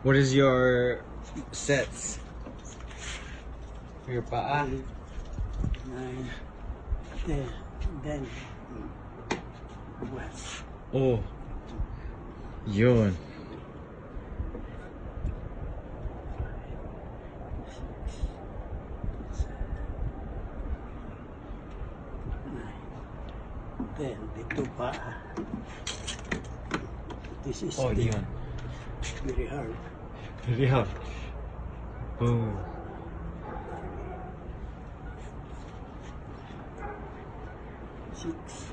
What is your sets? Your paa? 9, 10, then 12. Oh. Yun. Then, dito pa. This is Oh, the- yun. very hard. Yeah. Boom. Six.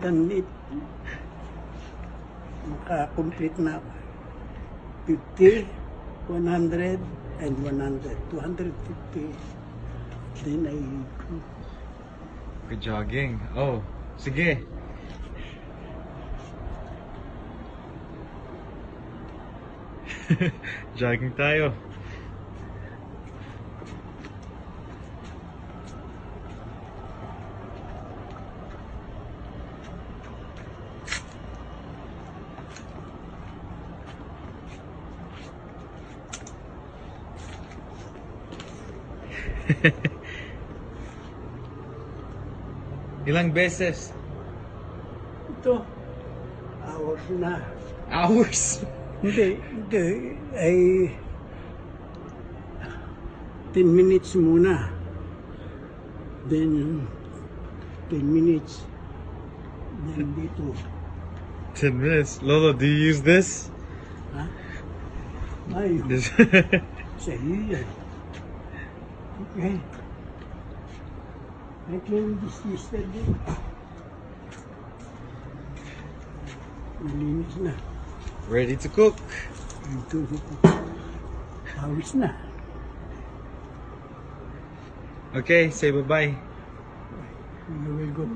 Done it. Maka-complete na ako. 50, 100, and 100. 250. Then I Good jogging. Oh, sige. Jogging tayo. Ilang beses? ito. Hours na. Hours? Hindi. Ay 10 minutes muna. Then 10 minutes. Then dito. 10 minutes. Lolo, do you use this? Ha? Ay, This. sa iyo yan. Okay. I cleaned this yesterday. Malinis na. Ready to cook. Ito. Hawis na. Okay, say bye-bye. You will go.